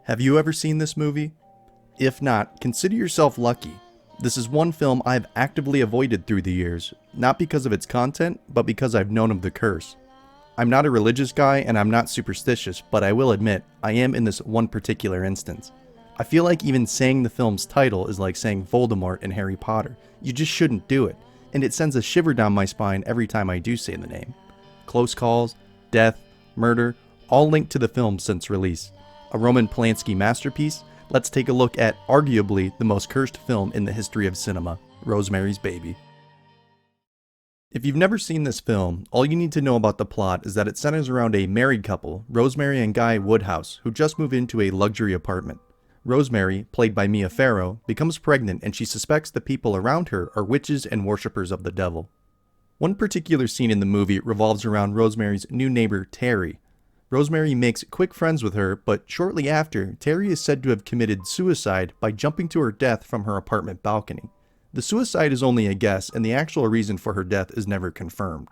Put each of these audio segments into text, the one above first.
Have you ever seen this movie? If not, consider yourself lucky. This is one film I've actively avoided through the years, not because of its content, but because I've known of the curse. I'm not a religious guy and I'm not superstitious, but I will admit, I am in this one particular instance. I feel like even saying the film's title is like saying Voldemort in Harry Potter. You just shouldn't do it, and it sends a shiver down my spine every time I do say the name. Close calls, death, murder, all linked to the film since release. A Roman Polanski masterpiece? Let's take a look at arguably the most cursed film in the history of cinema, Rosemary's Baby. If you've never seen this film, all you need to know about the plot is that it centers around a married couple, Rosemary and Guy Woodhouse, who just move into a luxury apartment. Rosemary, played by Mia Farrow, becomes pregnant and she suspects the people around her are witches and worshippers of the devil. One particular scene in the movie revolves around Rosemary's new neighbor, Terry. Rosemary makes quick friends with her, but shortly after, Terry is said to have committed suicide by jumping to her death from her apartment balcony. The suicide is only a guess, and the actual reason for her death is never confirmed.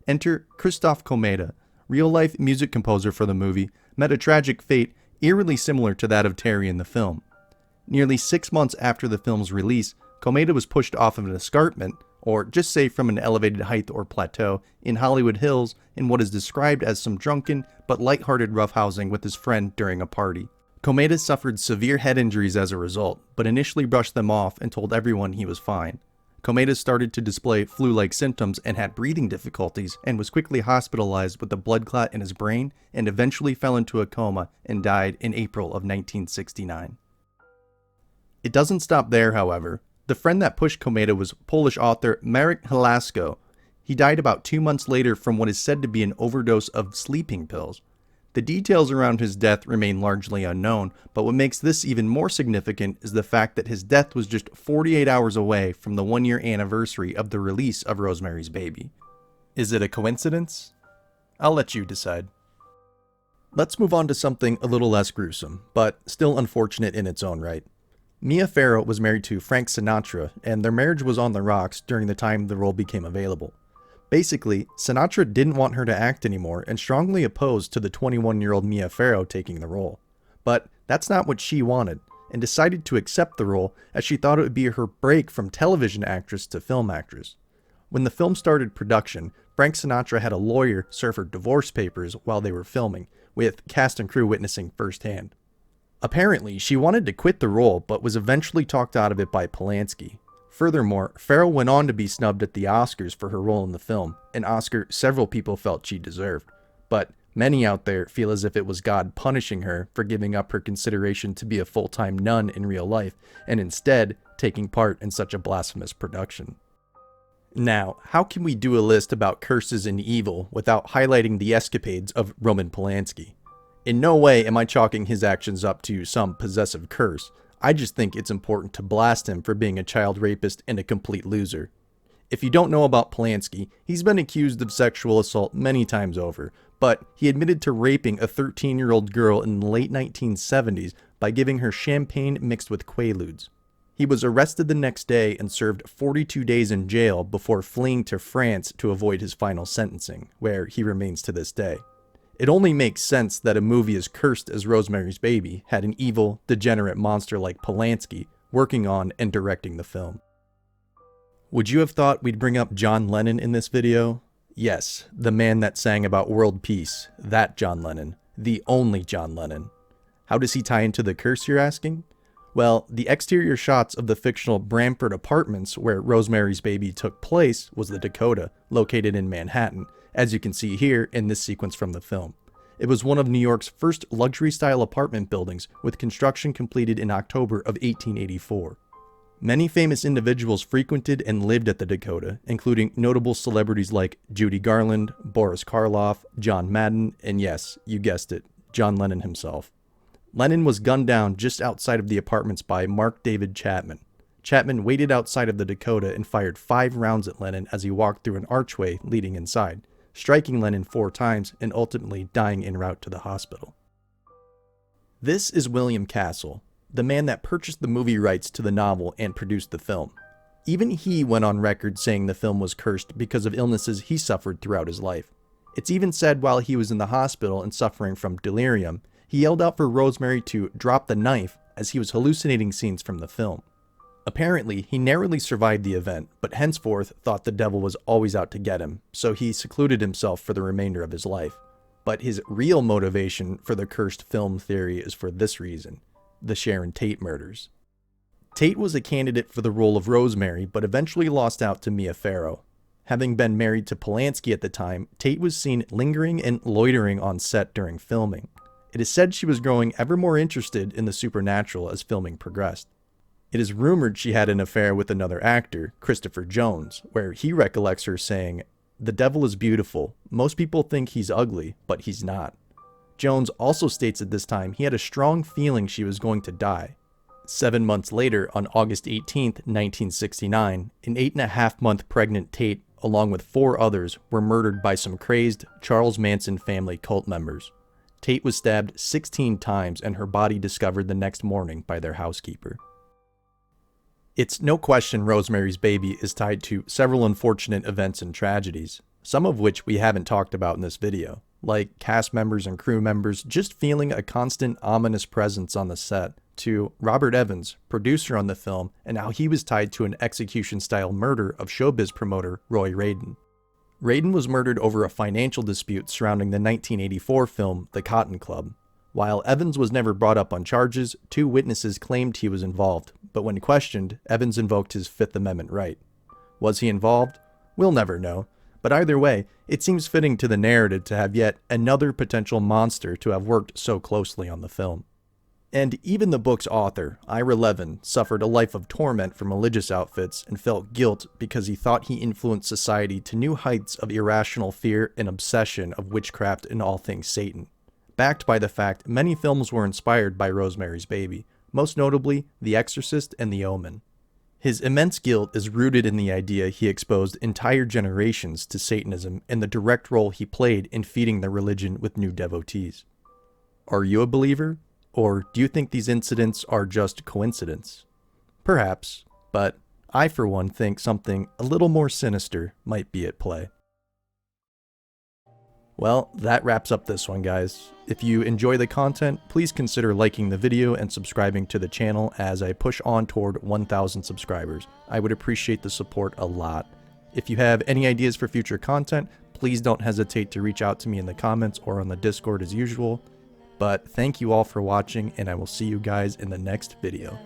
Enter Christophe Komeda, real-life music composer for the movie, met a tragic fate eerily similar to that of Terry in the film. Nearly 6 months after the film's release, Komeda was pushed off of an escarpment, or just say from an elevated height or plateau, in Hollywood Hills in what is described as some drunken but lighthearted roughhousing with his friend during a party. Komeda suffered severe head injuries as a result, but initially brushed them off and told everyone he was fine. Komeda started to display flu-like symptoms and had breathing difficulties and was quickly hospitalized with a blood clot in his brain and eventually fell into a coma and died in April of 1969. It doesn't stop there, however. The friend that pushed Komeda was Polish author Marek Halasko. He died about 2 months later from what is said to be an overdose of sleeping pills. The details around his death remain largely unknown, but what makes this even more significant is the fact that his death was just 48 hours away from the 1-year anniversary of the release of Rosemary's Baby. Is it a coincidence? I'll let you decide. Let's move on to something a little less gruesome, but still unfortunate in its own right. Mia Farrow was married to Frank Sinatra, and their marriage was on the rocks during the time the role became available. Basically, Sinatra didn't want her to act anymore and strongly opposed to the 21-year-old Mia Farrow taking the role. But that's not what she wanted, and decided to accept the role as she thought it would be her break from television actress to film actress. When the film started production, Frank Sinatra had a lawyer serve her divorce papers while they were filming, with cast and crew witnessing firsthand. Apparently, she wanted to quit the role, but was eventually talked out of it by Polanski. Furthermore, Farrow went on to be snubbed at the Oscars for her role in the film, an Oscar several people felt she deserved. But many out there feel as if it was God punishing her for giving up her consideration to be a full-time nun in real life, and instead taking part in such a blasphemous production. Now, how can we do a list about curses and evil without highlighting the escapades of Roman Polanski? In no way am I chalking his actions up to some possessive curse. I just think it's important to blast him for being a child rapist and a complete loser. If you don't know about Polanski, he's been accused of sexual assault many times over, but he admitted to raping a 13-year-old girl in the late 1970s by giving her champagne mixed with Quaaludes. He was arrested the next day and served 42 days in jail before fleeing to France to avoid his final sentencing, where he remains to this day. It only makes sense that a movie as cursed as Rosemary's Baby had an evil, degenerate monster like Polanski working on and directing the film. Would you have thought we'd bring up John Lennon in this video? Yes, the man that sang about world peace, that John Lennon, the only John Lennon. How does he tie into the curse, you're asking? Well, the exterior shots of the fictional Bramford Apartments where Rosemary's Baby took place was the Dakota, located in Manhattan, as you can see here in this sequence from the film. It was one of New York's first luxury-style apartment buildings, with construction completed in October of 1884. Many famous individuals frequented and lived at the Dakota, including notable celebrities like Judy Garland, Boris Karloff, John Madden, and yes, you guessed it, John Lennon himself. Lennon was gunned down just outside of the apartments by Mark David Chapman. Chapman waited outside of the Dakota and fired 5 rounds at Lennon as he walked through an archway leading inside, striking Lennon 4 times and ultimately dying en route to the hospital. This is William Castle, the man that purchased the movie rights to the novel and produced the film. Even he went on record saying the film was cursed because of illnesses he suffered throughout his life. It's even said while he was in the hospital and suffering from delirium, He yelled out for Rosemary to drop the knife as he was hallucinating scenes from the film. Apparently, he narrowly survived the event, but henceforth thought the devil was always out to get him, so he secluded himself for the remainder of his life. But his real motivation for the cursed film theory is for this reason: the Sharon Tate murders. Tate was a candidate for the role of Rosemary, but eventually lost out to Mia Farrow. Having been married to Polanski at the time, Tate was seen lingering and loitering on set during filming. It is said she was growing ever more interested in the supernatural as filming progressed. It is rumored she had an affair with another actor, Christopher Jones, where he recollects her saying, "The devil is beautiful. Most people think he's ugly, but he's not." Jones also states at this time he had a strong feeling she was going to die. 7 months later, on August 18, 1969, an 8.5-month pregnant Tate, along with 4 others, were murdered by some crazed Charles Manson family cult members. Tate was stabbed 16 times and her body discovered the next morning by their housekeeper. It's no question Rosemary's Baby is tied to several unfortunate events and tragedies, some of which we haven't talked about in this video, like cast members and crew members just feeling a constant ominous presence on the set, to Robert Evans, producer on the film, and how he was tied to an execution-style murder of showbiz promoter Roy Radin. Radin was murdered over a financial dispute surrounding the 1984 film The Cotton Club. While Evans was never brought up on charges, 2 witnesses claimed he was involved, but when questioned, Evans invoked his Fifth Amendment right. Was he involved? We'll never know, but either way, it seems fitting to the narrative to have yet another potential monster to have worked so closely on the film. And even the book's author, Ira Levin, suffered a life of torment from religious outfits and felt guilt because he thought he influenced society to new heights of irrational fear and obsession of witchcraft and all things Satan, backed by the fact many films were inspired by Rosemary's Baby, most notably The Exorcist and The Omen. His immense guilt is rooted in the idea he exposed entire generations to Satanism and the direct role he played in feeding the religion with new devotees. Are you a believer? Or do you think these incidents are just coincidence? Perhaps, but I for one think something a little more sinister might be at play. Well, that wraps up this one, guys. If you enjoy the content, please consider liking the video and subscribing to the channel as I push on toward 1,000 subscribers. I would appreciate the support a lot. If you have any ideas for future content, please don't hesitate to reach out to me in the comments or on the Discord as usual. But thank you all for watching, and I will see you guys in the next video.